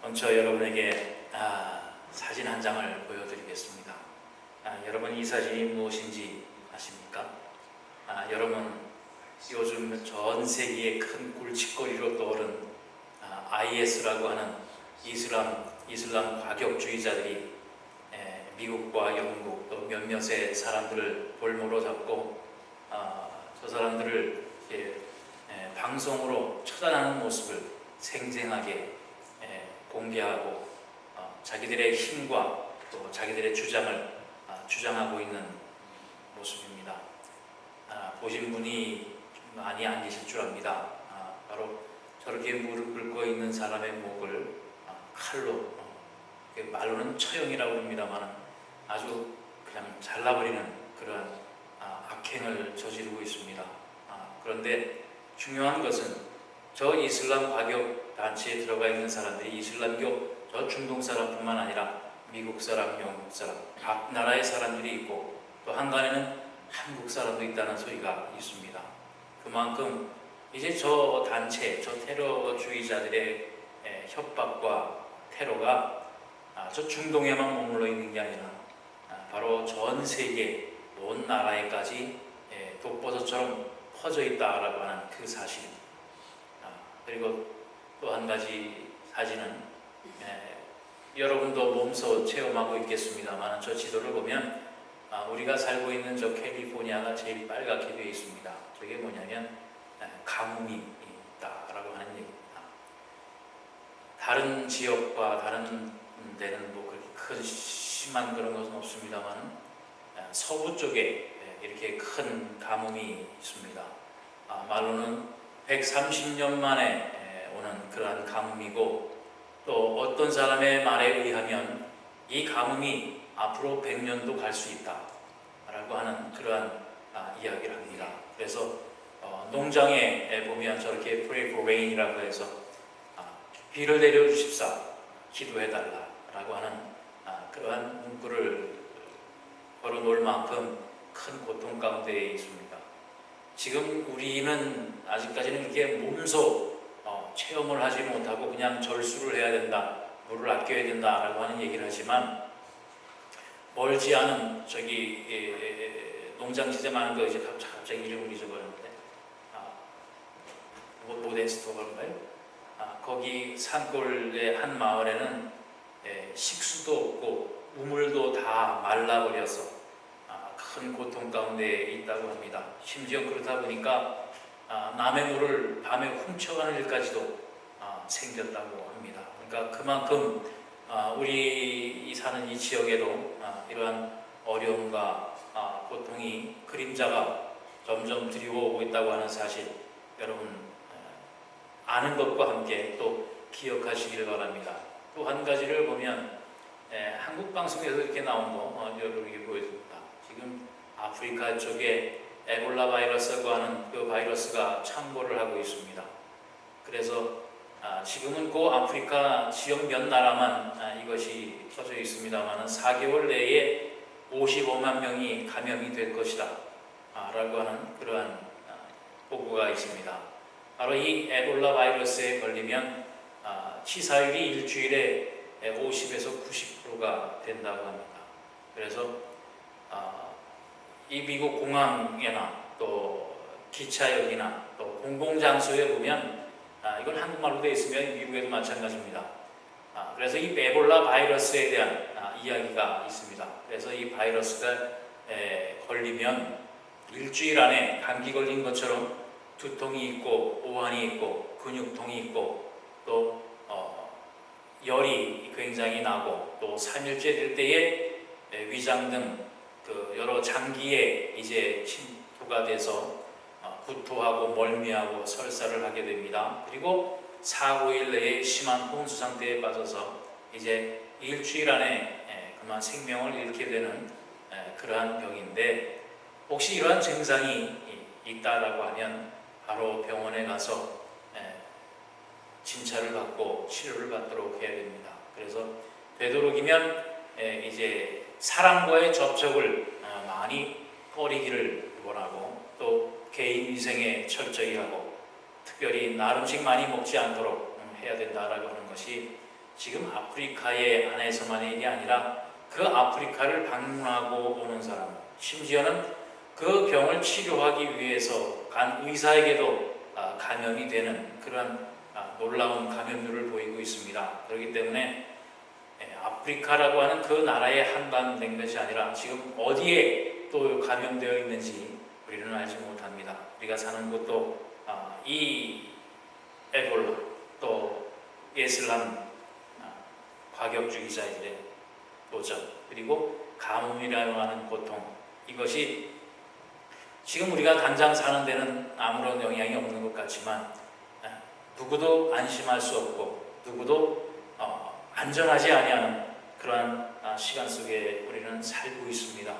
먼저 여러분에게 사진 한 장을 보여드리겠습니다. 여러분 이 사진이 무엇인지 아십니까? 여러분 요즘 전 세계의 큰 꿀칫거리로 떠오른 IS라고 하는 이슬람 과격주의자들이 미국과 영국 또 몇몇의 사람들을 볼모로 잡고 저 사람들을 방송으로 처단하는 모습을 생생하게 공개하고 자기들의 힘과 또 자기들의 주장을 주장하고 있는 모습입니다. 보신 분이 많이 안 계실 줄 압니다. 바로 저렇게 무릎 꿇고 있는 사람의 목을 칼로, 말로는 처형이라고 합니다만 아주 그냥 잘라버리는 그러한 악행을 저지르고 있습니다. 그런데 중요한 것은 저 이슬람 과격 단체에 들어가 있는 사람들이 이슬람교 저 중동 사람뿐만 아니라 미국 사람, 영국 사람, 각 나라의 사람들이 있고 또 한간에는 한국 사람도 있다는 소리가 있습니다. 그만큼 이제 저 단체, 저 테러주의자들의 협박과 테러가 저 중동에만 머물러 있는 게 아니라 바로 전 세계 온 나라에까지 독버섯처럼 퍼져 있다라고 하는 그 사실입니다. 그리고 또 한 가지 사진은 여러분도 몸소 체험하고 있겠습니다만 저 지도를 보면 우리가 살고 있는 저 캘리포니아가 제일 빨갛게 되어 있습니다. 저게 뭐냐면 가뭄이 있다라고 하는 얘기입니다. 다른 지역과 다른 데는 뭐 그렇게 큰 심한 그런 것은 없습니다만 서부 쪽에 이렇게 큰 가뭄이 있습니다. 말로는 130년 만에 오는 그러한 가뭄이고 또 어떤 사람의 말에 의하면 이 가뭄이 앞으로 100년도 갈 수 있다라고 하는 그러한 이야기를 합니다. 그래서 농장에 보면 저렇게 Pray for Rain이라고 해서 비를 내려주십사 기도해달라라고 하는 그러한 문구를 걸어놓을 만큼 큰 고통 가운데 있습니다. 지금 우리는 아직까지는 이렇게 몸소 체험을 하지 못하고 그냥 절수를 해야 된다, 물을 아껴야 된다라고 하는 얘기를 하지만 멀지 않은 저기 농장 지대 많은 거 이제 갑자기 이름을 잊어버렸는데 모데스토가인가요? 거기 산골의 한 마을에는 식수도 없고 우물도 다 말라버려서 큰 고통 가운데 있다고 합니다. 심지어 그렇다 보니까 남의 물을 밤에 훔쳐가는 일까지도 생겼다고 합니다. 그러니까 그만큼 우리 사는 이 지역에도 이러한 어려움과 고통이 그림자가 점점 드리워오고 있다고 하는 사실 여러분 아는 것과 함께 또 기억하시길 바랍니다. 또 한 가지를 보면 한국 방송에서 이렇게 나온 거 여러분에게 보여드립니다. 지금 아프리카 쪽에 에볼라 바이러스라고 하는 그 바이러스가 창궐을 하고 있습니다. 그래서 지금은 그 아프리카 지역 몇 나라만 이것이 퍼져 있습니다만 4개월 내에 55만 명이 감염이 될 것이다 라고 하는 그러한 보고가 있습니다. 바로 이 에볼라 바이러스에 걸리면 치사율이 일주일에 50에서 90%가 된다고 합니다. 그래서 이 미국 공항이나 또 기차역이나 또 공공장소에 보면 이건 한국말로 되어 있으면 미국에도 마찬가지입니다. 그래서 이 에볼라 바이러스에 대한 이야기가 있습니다. 그래서 이 바이러스가 걸리면 일주일 안에 감기 걸린 것처럼 두통이 있고 오한이 있고 근육통이 있고 또 열이 굉장히 나고 또 3일째 될 때에 위장 등 그 여러 장기에 이제 침투가 돼서 구토하고 멀미하고 설사를 하게 됩니다. 그리고 4, 5일 내에 심한 혼수 상태에 빠져서 이제 일주일 안에 그만 생명을 잃게 되는 그러한 병인데 혹시 이러한 증상이 있다라고 하면 바로 병원에 가서 진찰을 받고 치료를 받도록 해야 됩니다. 그래서 되도록이면 이제 사람과의 접촉을 많이 꺼리기를 원하고 또 개인 위생에 철저히 하고 특별히 날 음식 많이 먹지 않도록 해야 된다라고 하는 것이 지금 아프리카의 안에서만이 아니라 그 아프리카를 방문하고 오는 사람, 심지어는 그 병을 치료하기 위해서 간 의사에게도 감염이 되는 그런 놀라운 감염률을 보이고 있습니다. 그렇기 때문에 아프리카라고 하는 그 나라에 한반된 것이 아니라 지금 어디에 또 감염되어 있는지 우리는 알지 못합니다. 우리가 사는 곳도 이 에볼라 또 이슬람 과격주의자들의 도전 그리고 가뭄이라고 하는 고통, 이것이 지금 우리가 당장 사는 데는 아무런 영향이 없는 것 같지만 누구도 안심할 수 없고 누구도 안전하지 아니하는 그러한 시간 속에 우리는 살고 있습니다.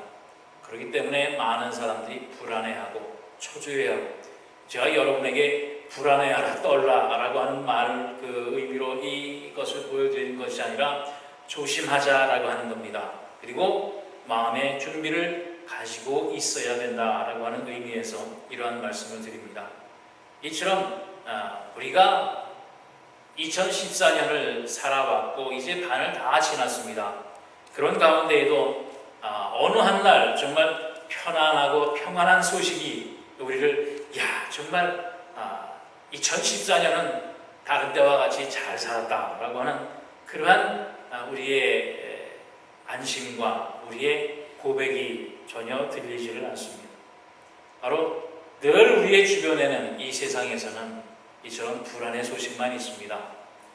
그렇기 때문에 많은 사람들이 불안해하고 초조해하고, 제가 여러분에게 불안해하라 떨라라고 하는 말 그 의미로 이것을 보여드리는 것이 아니라 조심하자라고 하는 겁니다. 그리고 마음의 준비를 가지고 있어야 된다라고 하는 의미에서 이러한 말씀을 드립니다. 이처럼 우리가 2014년을 살아왔고 이제 반을 다 지났습니다. 그런 가운데에도 어느 한 날 정말 편안하고 평안한 소식이 우리를 정말 2014년은 다른 때와 같이 잘 살았다라고 하는 그러한 우리의 안심과 우리의 고백이 전혀 들리지를 않습니다. 바로 늘 우리의 주변에는 이 세상에서는 이처럼 불안의 소식만 있습니다.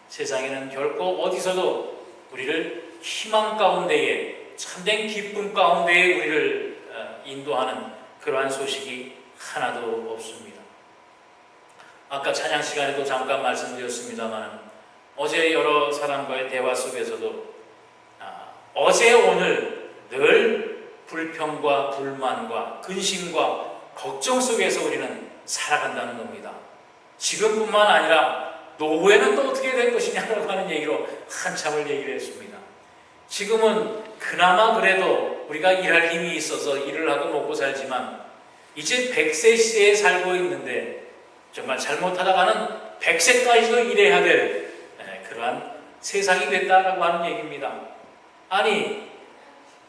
세상에는 결코 어디서도 우리를 희망 가운데에 참된 기쁨 가운데에 우리를 인도하는 그러한 소식이 하나도 없습니다. 아까 찬양 시간에도 잠깐 말씀드렸습니다만 어제 여러 사람과의 대화 속에서도 어제 오늘 늘 불평과 불만과 근심과 걱정 속에서 우리는 살아간다는 겁니다. 지금뿐만 아니라 노후에는 또 어떻게 될 것이냐라고 하는 얘기로 한참을 얘기를 했습니다. 지금은 그나마 그래도 우리가 일할 힘이 있어서 일을 하고 먹고 살지만 이제 100세 시대에 살고 있는데 정말 잘못하다가는 100세까지도 일해야 될 그러한 세상이 됐다라고 하는 얘기입니다. 아니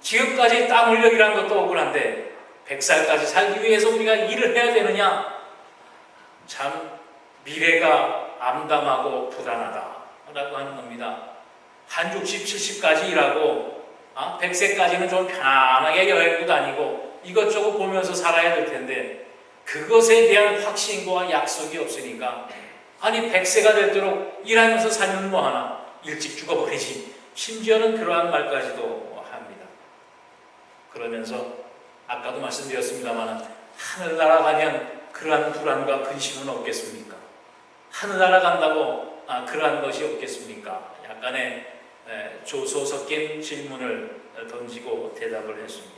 지금까지 땀 흘려 일한 것도 억울한데 100살까지 살기 위해서 우리가 일을 해야 되느냐? 참 미래가 암담하고 불안하다라고 하는 겁니다. 한 60, 70까지 일하고 100세까지는 좀 편안하게 여행도 다니고 이것저것 보면서 살아야 될 텐데 그것에 대한 확신과 약속이 없으니까 100세가 되도록 일하면서 살면 뭐하나 일찍 죽어버리지, 심지어는 그러한 말까지도 합니다. 그러면서 아까도 말씀드렸습니다만 하늘나라 가면 그러한 불안과 근심은 없겠습니까? 하늘나라 간다고 그러한 것이 없겠습니까? 약간의 조소 섞인 질문을 던지고 대답을 했습니다.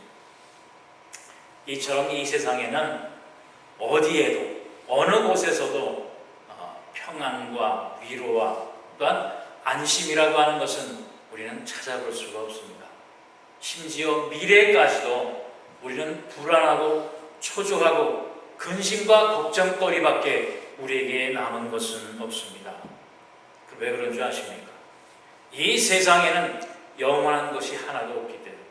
이처럼 이 세상에는 어디에도 어느 곳에서도 평안과 위로와 또한 안심이라고 하는 것은 우리는 찾아볼 수가 없습니다. 심지어 미래까지도 우리는 불안하고 초조하고 근심과 걱정거리밖에 우리에게 남은 것은 없습니다. 왜 그런 줄 아십니까? 이 세상에는 영원한 것이 하나도 없기 때문입니다.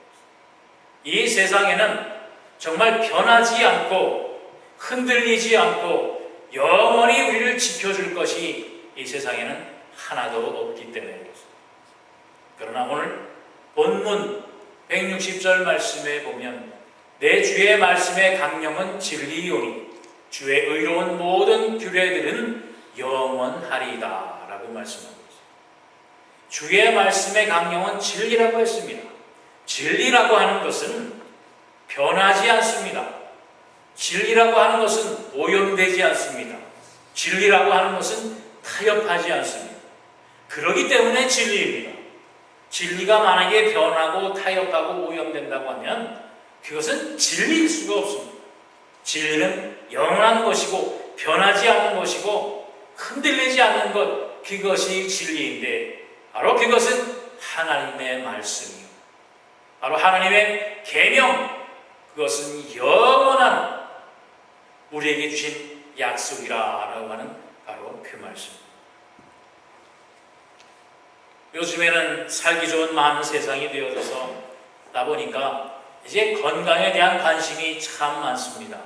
이 세상에는 정말 변하지 않고 흔들리지 않고 영원히 우리를 지켜줄 것이 이 세상에는 하나도 없기 때문입니다. 그러나 오늘 본문 160절 말씀에 보면 내 주의 말씀의 강령은 진리이오니 주의 의로운 모든 규례들은 영원하리이다 라고 말씀하고 있습니다. 주의 말씀의 강령은 진리라고 했습니다. 진리라고 하는 것은 변하지 않습니다. 진리라고 하는 것은 오염되지 않습니다. 진리라고 하는 것은 타협하지 않습니다. 그렇기 때문에 진리입니다. 진리가 만약에 변하고 타협하고 오염된다고 하면 그것은 진리일 수가 없습니다. 진리는 영원한 것이고 변하지 않는 것이고 흔들리지 않는 것, 그것이 진리인데 바로 그것은 하나님의 말씀이요, 바로 하나님의 계명, 그것은 영원한 우리에게 주신 약속이라고 하는 바로 그 말씀. 요즘에는 살기 좋은 많은 세상이 되어져서 보니까 이제 건강에 대한 관심이 참 많습니다.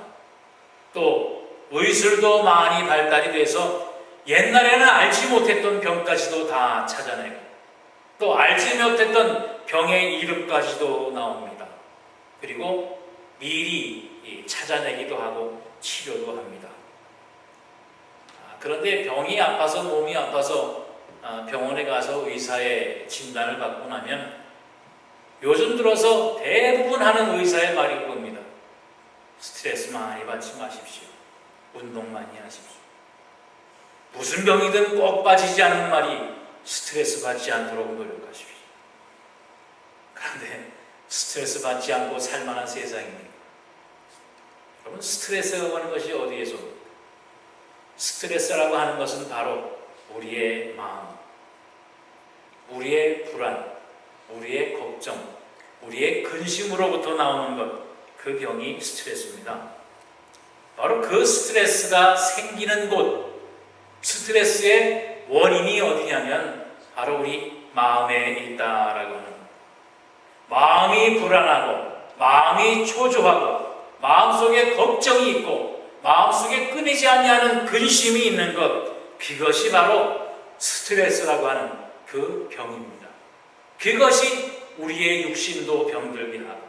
또 의술도 많이 발달이 돼서 옛날에는 알지 못했던 병까지도 다 찾아내고 또 알지 못했던 병의 이름까지도 나옵니다. 그리고 미리 찾아내기도 하고 치료도 합니다. 그런데 병이 아파서 몸이 아파서 병원에 가서 의사의 진단을 받고 나면 요즘 들어서 대부분 하는 의사의 말이 그겁니다. 스트레스 많이 받지 마십시오. 운동 많이 하십시오. 무슨 병이든 꼭 빠지지 않는 말이 스트레스 받지 않도록 노력하십시오. 그런데 스트레스 받지 않고 살만한 세상입니까? 여러분, 스트레스라고 하는 것이 어디에서 옵니까? 스트레스라고 하는 것은 바로 우리의 마음, 우리의 불안, 우리의 걱정, 우리의 근심으로부터 나오는 것, 그 병이 스트레스입니다. 바로 그 스트레스가 생기는 곳, 스트레스의 원인이 어디냐면 바로 우리 마음에 있다라고 하는 것. 마음이 불안하고 마음이 초조하고 마음속에 걱정이 있고 마음속에 끊이지 아니하는 근심이 있는 것, 그것이 바로 스트레스라고 하는 그 병입니다. 그것이 우리의 육신도 병들게 하고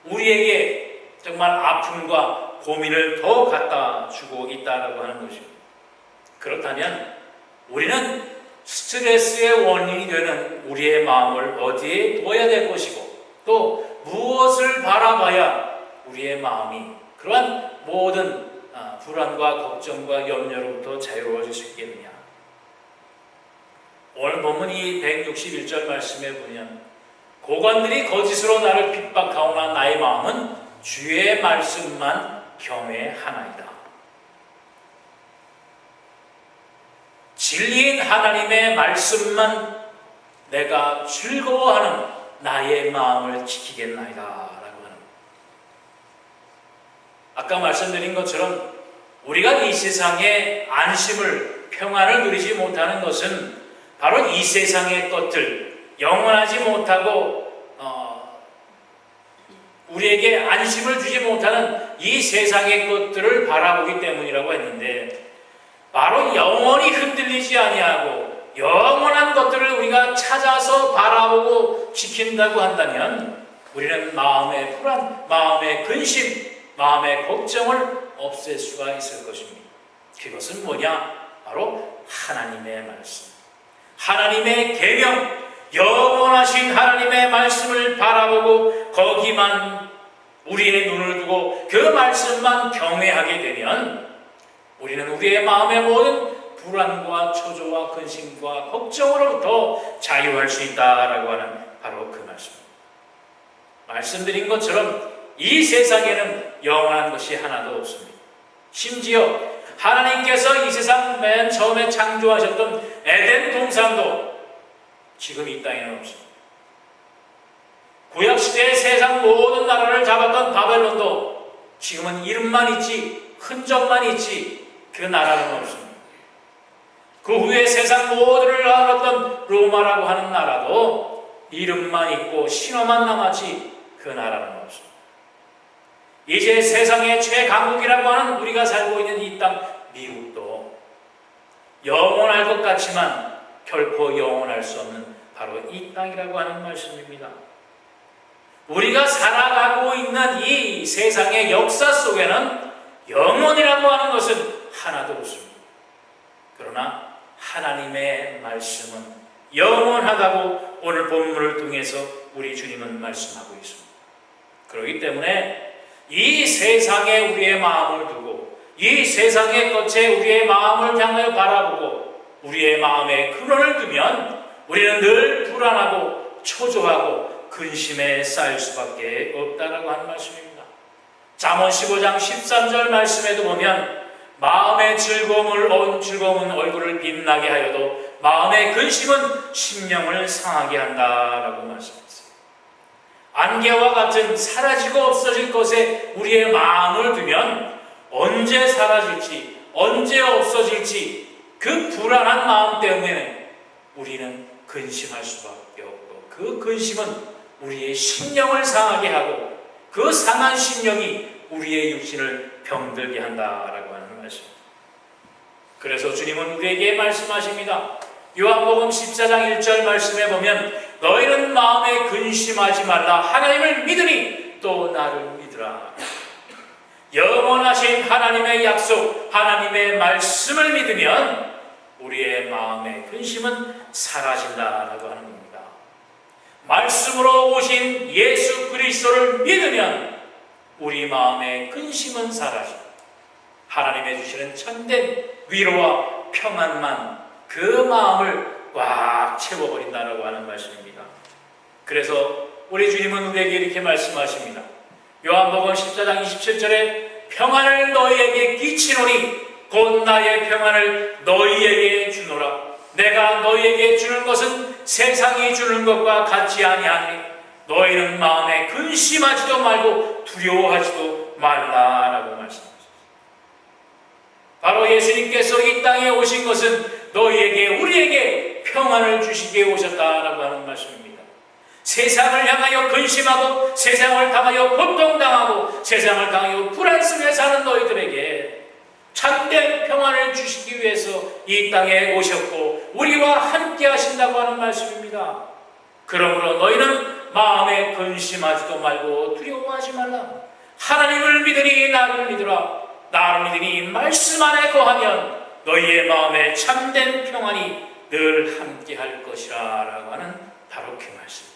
우리에게 정말 아픔과 고민을 더 갖다 주고 있다라고 하는 것입니다. 그렇다면 우리는 스트레스의 원인이 되는 우리의 마음을 어디에 둬야 될 것이고 또 무엇을 바라봐야 우리의 마음이 그러한 모든 불안과 걱정과 염려로부터 자유로워질 수 있겠느냐. 오늘 본문 이 161절 말씀에 보면 고관들이 거짓으로 나를 핍박하오나 나의 마음은 주의 말씀만 경외하나이다. 진리인 하나님의 말씀만 내가 즐거워하는 나의 마음을 지키겠나이다 라고 하는, 아까 말씀드린 것처럼 우리가 이 세상에 안심을, 평안을 누리지 못하는 것은 바로 이 세상의 것들, 영원하지 못하고 우리에게 안심을 주지 못하는 이 세상의 것들을 바라보기 때문이라고 했는데, 바로 영원히 흔들리지 아니하고 영원한 것들을 우리가 찾아서 바라보고 지킨다고 한다면 우리는 마음의 불안, 마음의 근심, 마음의 걱정을 없앨 수가 있을 것입니다. 그것은 뭐냐? 바로 하나님의 말씀, 하나님의 계명, 영원하신 하나님의 말씀을 바라보고 거기만 우리의 눈을 두고 그 말씀만 경외하게 되면 우리는 우리의 마음의 모든 불안과 초조와 근심과 걱정으로부터 자유할 수 있다라고 하는 바로 그 말씀입니다. 말씀드린 것처럼 이 세상에는 영원한 것이 하나도 없습니다. 심지어 하나님께서 이 세상 맨 처음에 창조하셨던 에덴 동산도 지금 이 땅에는 없습니다. 구약시대의 세상 모든 나라를 잡았던 바벨론도 지금은 이름만 있지 흔적만 있지 그 나라는 없습니다. 그 후에 세상 모두를 알았던 로마라고 하는 나라도 이름만 있고 신화만 남았지 그 나라는 없습니다. 이제 세상의 최강국이라고 하는 우리가 살고 있는 이 땅 미국도 영원할 것 같지만 결코 영원할 수 없는 바로 이 땅이라고 하는 말씀입니다. 우리가 살아가고 있는 이 세상의 역사 속에는 영원이라고 하는 것은 하나도 없습니다. 그러나 하나님의 말씀은 영원하다고 오늘 본문을 통해서 우리 주님은 말씀하고 있습니다. 그렇기 때문에 이 세상에 우리의 마음을 두고 이 세상의 것에 우리의 마음을 향하여 바라보고 우리의 마음에 근원을 두면 우리는 늘 불안하고 초조하고 근심에 쌓일 수밖에 없다라고 하는 말씀입니다. 잠언 15장 13절 말씀에도 보면 마음의 즐거움은 얼굴을 빛나게 하여도 마음의 근심은 심령을 상하게 한다라고 말씀했어요. 안개와 같은 사라지고 없어질 것에 우리의 마음을 두면 언제 사라질지 언제 없어질지 그 불안한 마음 때문에 우리는 근심할 수밖에 없고, 그 근심은 우리의 심령을 상하게 하고 그 상한 심령이 우리의 육신을 병들게 한다라고 하는 말씀입니다. 그래서 주님은 우리에게 말씀하십니다. 요한복음 14장 1절 말씀에 보면 너희는 마음에 근심하지 말라. 하나님을 믿으니 또 나를 믿으라. 영원하신 하나님의 약속, 하나님의 말씀을 믿으면 우리의 마음의 근심은 사라진다라고 하는 겁니다. 말씀으로 오신 예수 그리스도를 믿으면 우리 마음의 근심은 사라집니다. 하나님의 주시는 참된 위로와 평안만 그 마음을 꽉 채워버린다라고 하는 말씀입니다. 그래서 우리 주님은 우리에게 이렇게 말씀하십니다. 요한복음 14장 27절에 평안을 너희에게 끼치노니 곧 나의 평안을 너희에게 주노라. 내가 너희에게 주는 것은 세상이 주는 것과 같지 아니하니 너희는 마음에 근심하지도 말고 두려워하지도 말라라고 말씀하셨습니다. 바로 예수님께서 이 땅에 오신 것은 너희에게 우리에게 평안을 주시기에 오셨다라고 하는 말씀입니다. 세상을 향하여 근심하고 세상을 당하여 고통당하고 세상을 당하여 불안 속에 사는 너희들에게 참된 평안을 주시기 위해서 이 땅에 오셨고 우리와 함께 하신다고 하는 말씀입니다. 그러므로 너희는 마음에 근심하지도 말고 두려워하지 말라. 하나님을 믿으니 나를 믿으라. 나를 믿으니 말씀 안에 거하면 너희의 마음에 참된 평안이 늘 함께 할 것이라 라고 하는 바로 그 말씀.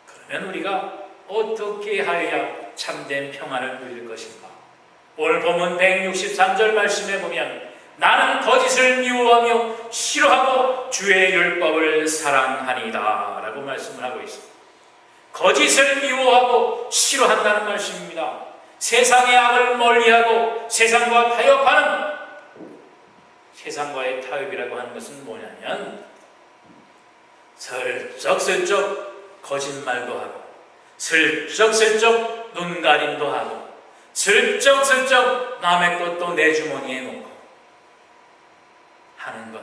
그러면 우리가 어떻게 하여야 참된 평안을 누릴 것인가? 오늘 본문 163절 말씀에 보면 나는 거짓을 미워하며 싫어하고 주의 율법을 사랑하니이다 라고 말씀을 하고 있습니다. 거짓을 미워하고 싫어한다는 말씀입니다. 세상의 악을 멀리하고 세상과 타협하는, 세상과의 타협이라고 하는 것은 뭐냐면 슬쩍슬쩍 거짓말도 하고 슬쩍슬쩍 눈가림도 하고 슬쩍슬쩍 남의 것도 내 주머니에 놓고 하는 것,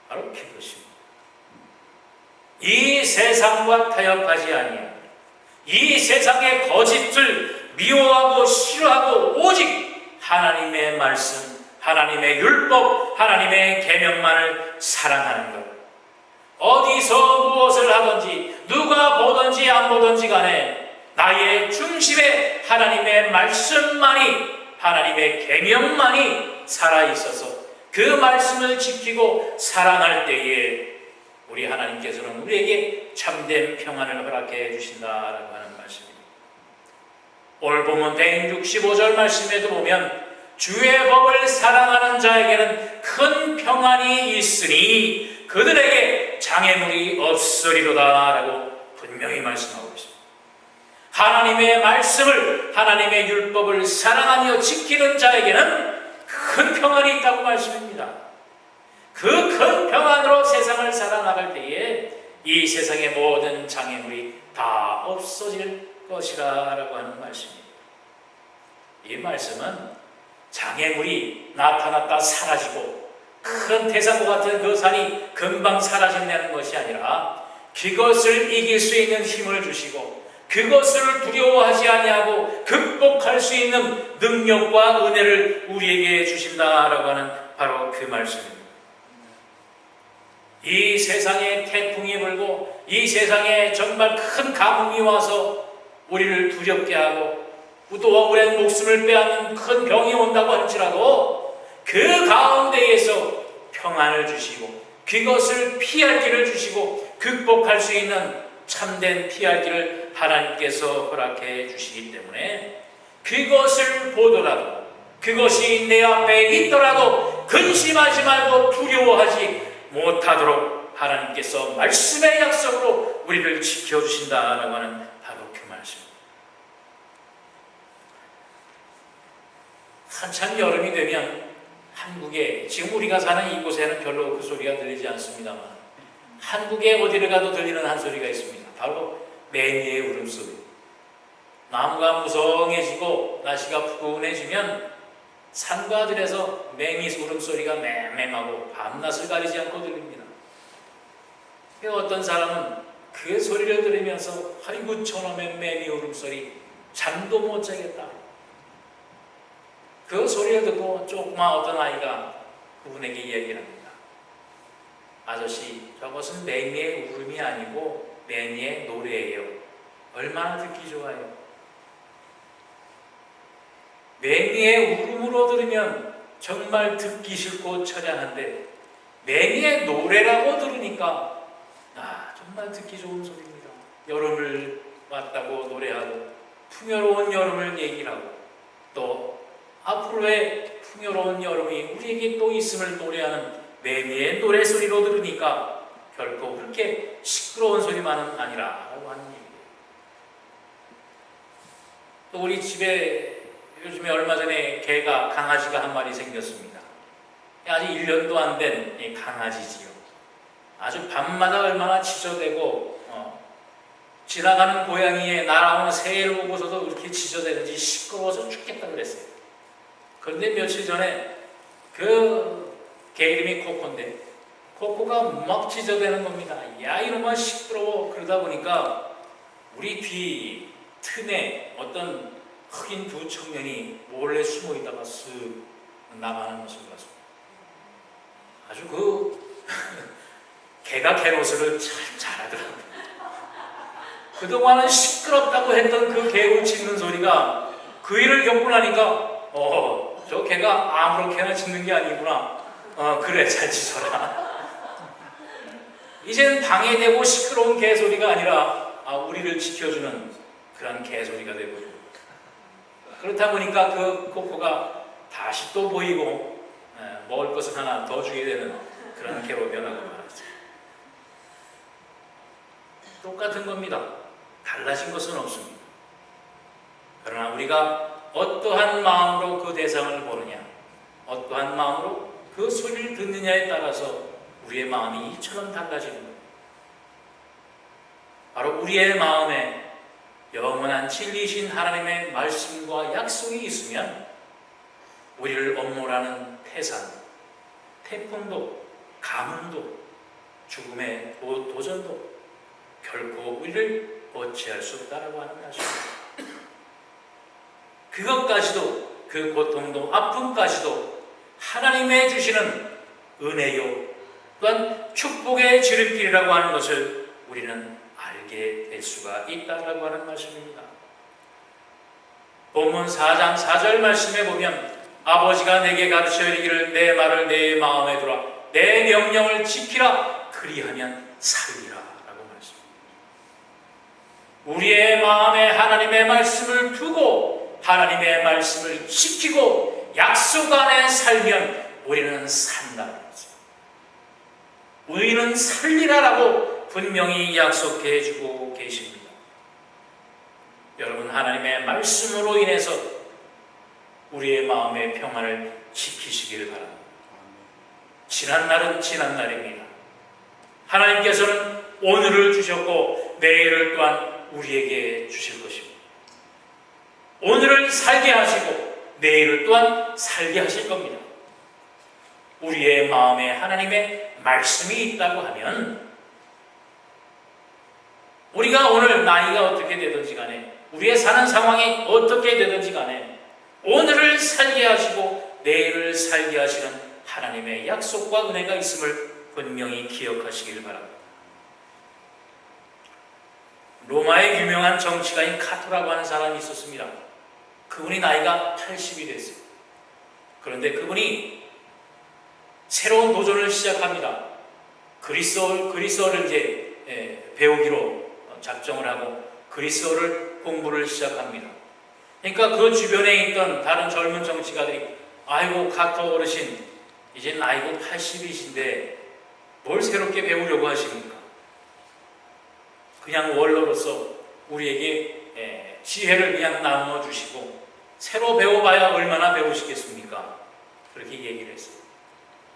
바로 그것입니다. 이 세상과 타협하지 아니하고 이 세상의 거짓을 미워하고 싫어하고 오직 하나님의 말씀, 하나님의 율법, 하나님의 계명만을 사랑하는 것. 어디서 무엇을 하든지 누가 보든지 안 보든지 간에 나의 중심에 하나님의 말씀만이, 하나님의 계명만이 살아있어서 그 말씀을 지키고 사랑할 때에 우리 하나님께서는 우리에게 참된 평안을 허락해 주신다라고 하는 말씀입니다. 오늘 보면 165절 말씀에도 보면 주의 법을 사랑하는 자에게는 큰 평안이 있으니 그들에게 장애물이 없으리로다 라고 분명히 말씀하고 있습니다. 하나님의 말씀을, 하나님의 율법을 사랑하며 지키는 자에게는 큰 평안이 있다고 말씀합니다. 그 큰 평안으로 세상을 살아나갈 때에 이 세상의 모든 장애물이 다 없어질 것이라 라고 하는 말씀입니다. 이 말씀은 장애물이 나타났다 사라지고 큰 태산과 같은 그 산이 금방 사라진다는 것이 아니라 그것을 이길 수 있는 힘을 주시고 그것을 두려워하지 아니하고 극복할 수 있는 능력과 은혜를 우리에게 주신다라고 하는 바로 그 말씀입니다. 이 세상에 태풍이 불고 이 세상에 정말 큰 가뭄이 와서 우리를 두렵게 하고 또 억울한 목숨을 빼앗는 큰 병이 온다고 할지라도 그 가운데에서 평안을 주시고 그것을 피할 길을 주시고 극복할 수 있는 참된 피할 길을 하나님께서 허락해 주시기 때문에 그것을 보더라도 그것이 내 앞에 있더라도 근심하지 말고 두려워하지 못하도록 하나님께서 말씀의 약속으로 우리를 지켜주신다라고 하는 바로 그 말씀입니다. 한참 여름이 되면 한국에, 지금 우리가 사는 이곳에는 별로 그 소리가 들리지 않습니다만 한국에 어디를 가도 들리는 한 소리가 있습니다. 바로 매미의 울음소리. 나무가 무성해지고 날씨가 푸근해지면 산과 들에서 매미 울음소리가 맴맴하고 밤낮을 가리지 않고 들립니다. 그 어떤 사람은 그 소리를 들으면서 아이고 저놈의 매미 울음소리 잠도 못 자겠다. 그 소리를 듣고 조그만 어떤 아이가 그분에게 이야기를 합니다. 아저씨, 저것은 매미의 울음이 아니고 매미의 노래예요. 얼마나 듣기 좋아요. 매미의 울음으로 들으면 정말 듣기 싫고 처량한데 매미의 노래라고 들으니까 정말 듣기 좋은 소리입니다. 여름을 왔다고 노래하고 풍요로운 여름을 얘기를 하고 또 앞으로의 풍요로운 여름이 우리에게 또 있음을 노래하는 매미의 노래소리로 들으니까 결코 그렇게 시끄러운 소리만은 아니라라고 하는 얘기예요. 또 우리 집에 요즘에 얼마 전에 강아지가 한 마리 생겼습니다. 아직 1년도 안 된 강아지지요. 아주 밤마다 얼마나 지저대고 지나가는 고양이에 날아오는 새를 보고서도 그렇게 지저대는지 시끄러워서 죽겠다 그랬어요. 그런데 며칠 전에 그 개 이름이 코코인데 코코가 막 지저대는 겁니다. 야 이놈아 시끄러워. 그러다 보니까 우리 뒤 틈에 어떤 흑인 두 청년이 몰래 숨어 있다가 쓱 나가는 모습을 봤습니다. 아주 개가 개노릇을 참 잘하더라고요. 그동안은 시끄럽다고 했던 그 개 짖는 소리가 그 일을 겪고 나니까 저 개가 아무렇게나 짖는 게 아니구나. 그래 잘 짖어라. 이제는 방해되고 시끄러운 개소리가 아니라 우리를 지켜주는 그런 개소리가 되고 그렇다 보니까 그 코코가 다시 또 보이고 먹을 것을 하나 더 주게 되는 그런 개로 변하고 말았죠. 똑같은 겁니다. 달라진 것은 없습니다. 그러나 우리가 어떠한 마음으로 그 대상을 보느냐, 어떠한 마음으로 그 소리를 듣느냐에 따라서 우리의 마음이 이처럼 달라지는 겁니다. 바로 우리의 마음에 영원한 진리이신 하나님의 말씀과 약속이 있으면 우리를 엄몰하는 태산, 태풍도, 가뭄도, 죽음의 도전도 결코 우리를 어찌할 수 없다라고 하는 것입니다. 그것까지도, 그 고통도, 아픔까지도 하나님의 주시는 은혜요, 또한 축복의 지름길이라고 하는 것을 우리는 알게 될 수가 있다라고 하는 말씀입니다. 본문 4장 4절 말씀에 보면 아버지가 내게 가르쳐 이르기를 내 말을 내 마음에 두라 내 명령을 지키라 그리하면 살리라 라고 말씀합니다. 우리의 마음에 하나님의 말씀을 두고 하나님의 말씀을 지키고 약속 안에 살면 우리는 산다는 거죠. 우리는 살리라라고 분명히 약속해 주고 계십니다. 여러분, 하나님의 말씀으로 인해서 우리의 마음의 평안을 지키시기를 바랍니다. 지난 날은 지난 날입니다. 하나님께서는 오늘을 주셨고 내일을 또한 우리에게 주실 것입니다. 오늘을 살게 하시고 내일을 또한 살게 하실 겁니다. 우리의 마음에 하나님의 말씀이 있다고 하면 우리가 오늘 나이가 어떻게 되든지 간에 우리의 사는 상황이 어떻게 되든지 간에 오늘을 살게 하시고 내일을 살게 하시는 하나님의 약속과 은혜가 있음을 분명히 기억하시길 바랍니다. 로마의 유명한 정치가인 카토라고 하는 사람이 있었습니다. 그분이 나이가 80이 됐어요. 그런데 그분이 새로운 도전을 시작합니다. 그리스어를 이제 배우기로 작정을 하고 그리스어를 공부를 시작합니다. 그러니까 그 주변에 있던 다른 젊은 정치가들이 아이고 카토 어르신 이제 나이가 80이신데 뭘 새롭게 배우려고 하십니까? 그냥 원로로서 우리에게 지혜를 그냥 나누어 주시고 새로 배워봐야 얼마나 배우시겠습니까? 그렇게 얘기를 했어요.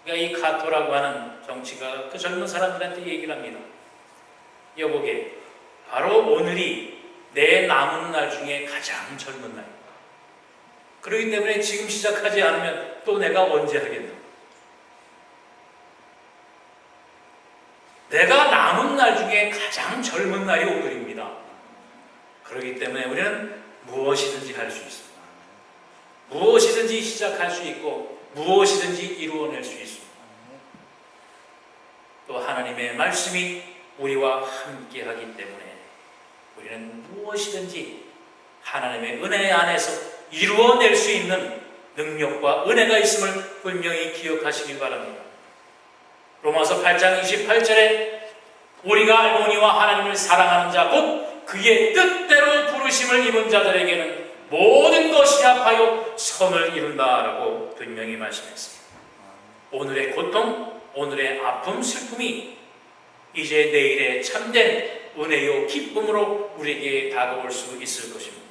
그러니까 이 카토라고 하는 정치가 그 젊은 사람들한테 얘기를 합니다. 여보게, 바로 오늘이 내 남은 날 중에 가장 젊은 날입니다. 그렇기 때문에 지금 시작하지 않으면 또 내가 언제 하겠나? 내가 남은 날 중에 가장 젊은 날이 오늘입니다. 그렇기 때문에 우리는 무엇이든지 할 수 있습니다. 무엇이든지 시작할 수 있고 무엇이든지 이루어낼 수 있습니다. 또 하나님의 말씀이 우리와 함께 하기 때문에 우리는 무엇이든지 하나님의 은혜 안에서 이루어낼 수 있는 능력과 은혜가 있음을 분명히 기억하시기 바랍니다. 로마서 8장 28절에 우리가 알거니와 하나님을 사랑하는 자 곧 그의 뜻대로 부르심을 입은 자들에게는 모든 것이 합하여 선을 이룬다라고 분명히 말씀했습니다. 오늘의 고통, 오늘의 아픔, 슬픔이 이제 내일의 참된 은혜요 기쁨으로 우리에게 다가올 수 있을 것입니다.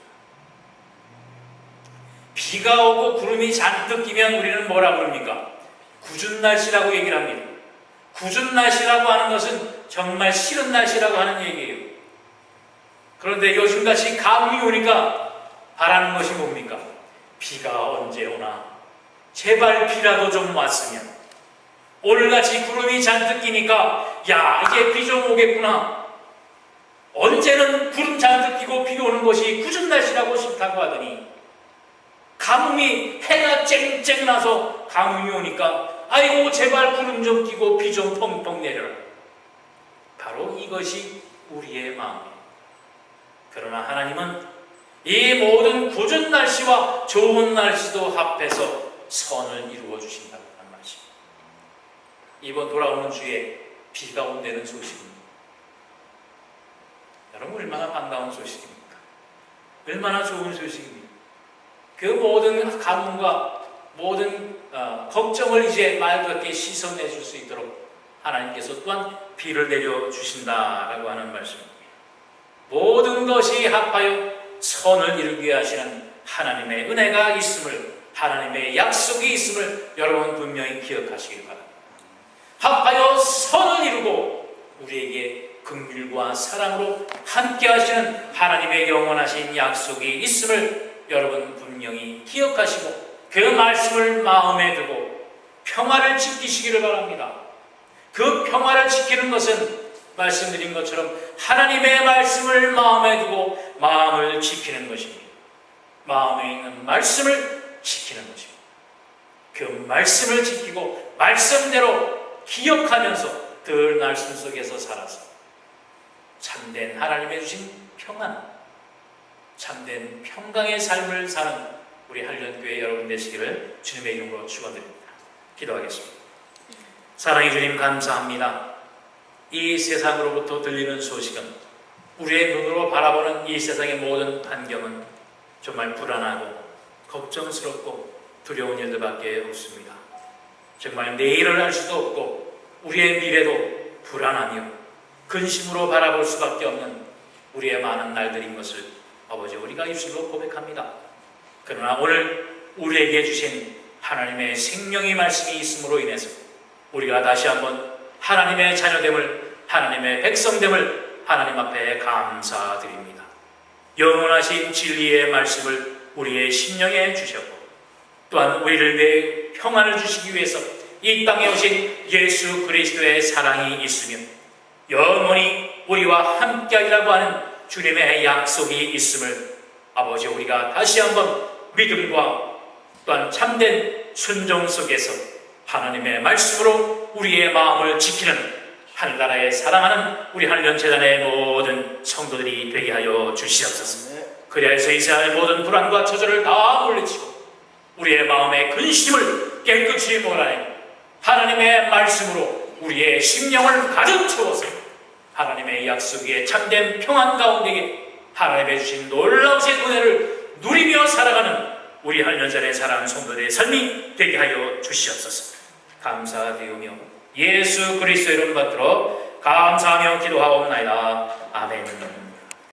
비가 오고 구름이 잔뜩 끼면 우리는 뭐라 부릅니까? 궂은 날씨라고 얘기를 합니다. 궂은 날씨라고 하는 것은 정말 싫은 날씨라고 하는 얘기예요. 그런데 요즘같이 가뭄이 오니까 바라는 것이 뭡니까? 비가 언제 오나? 제발 비라도 좀 왔으면. 오늘같이 구름이 잔뜩 끼니까 야, 이제 비 좀 오겠구나. 언제는 구름 잔뜩 끼고 비 오는 것이 궂은 날씨라고 싫다고 하더니 가뭄이 해가 쨍쨍 나서 가뭄이 오니까 아이고 제발 구름 좀 끼고 비 좀 펑펑 내려라. 바로 이것이 우리의 마음이에요. 그러나 하나님은 이 모든 궂은 날씨와 좋은 날씨도 합해서 선을 이루어 주신다는 말씀입니다. 이번 돌아오는 주에 비가 온다는 소식입니다. 여러분 얼마나 반가운 소식입니까? 얼마나 좋은 소식입니까? 그 모든 가뭄과 모든 걱정을 이제 맑게 씻어내 줄 수 있도록 하나님께서 또한 비를 내려주신다라고 하는 말씀입니다. 모든 것이 합하여 선을 이루기 위해 하시는 하나님의 은혜가 있음을, 하나님의 약속이 있음을 여러분 분명히 기억하시길 바랍니다. 합하여 선을 이루고 우리에게 긍휼과 사랑으로 함께 하시는 하나님의 영원하신 약속이 있음을 여러분 분명히 기억하시고 그 말씀을 마음에 두고 평화를 지키시기를 바랍니다. 그 평화를 지키는 것은 말씀드린 것처럼 하나님의 말씀을 마음에 두고 마음을 지키는 것입니다. 마음에 있는 말씀을 지키는 것입니다. 그 말씀을 지키고 말씀대로 기억하면서 늘 말씀 속에서 살아서 참된 하나님의 주신 평안, 참된 평강의 삶을 사는 우리 한련교회 여러분 되시기를 주님의 이름으로 축원드립니다. 기도하겠습니다. 사랑의 주님 감사합니다. 이 세상으로부터 들리는 소식은 우리의 눈으로 바라보는 이 세상의 모든 환경은 정말 불안하고 걱정스럽고 두려운 일들밖에 없습니다. 정말 내일을 알 수도 없고 우리의 미래도 불안하며 근심으로 바라볼 수밖에 없는 우리의 많은 날들인 것을 아버지 우리가 입술로 고백합니다. 그러나 오늘 우리에게 주신 하나님의 생명의 말씀이 있음으로 인해서 우리가 다시 한번 하나님의 자녀됨을, 하나님의 백성됨을 하나님 앞에 감사드립니다. 영원하신 진리의 말씀을 우리의 심령에 주셨고 또한 우리를 위해 평안을 주시기 위해서 이 땅에 오신 예수 그리스도의 사랑이 있으며 영원히 우리와 함께하리라고 하는 주님의 약속이 있음을 아버지 우리가 다시 한번 믿음과 또한 참된 순종 속에서 하나님의 말씀으로 우리의 마음을 지키는 하늘나라에 사랑하는 우리 한련재단의 모든 성도들이 되게 하여 주시옵소서. 그리하여서 이스라엘 모든 불안과 저절을 다 물리치고 우리의 마음의 근심을 깨끗이 몰아내고 하나님의 말씀으로 우리의 심령을 가득 채워서 하나님의 약속 위에 참된 평안 가운데 하나님의 주신 놀라우신 은혜를 누리며 살아가는 우리 한련전의 사랑하는 성도들의 삶이 되게 하여 주시옵소서. 감사드리며 예수 그리스도의 이름 받들어 감사하며 기도하옵나이다. 아멘.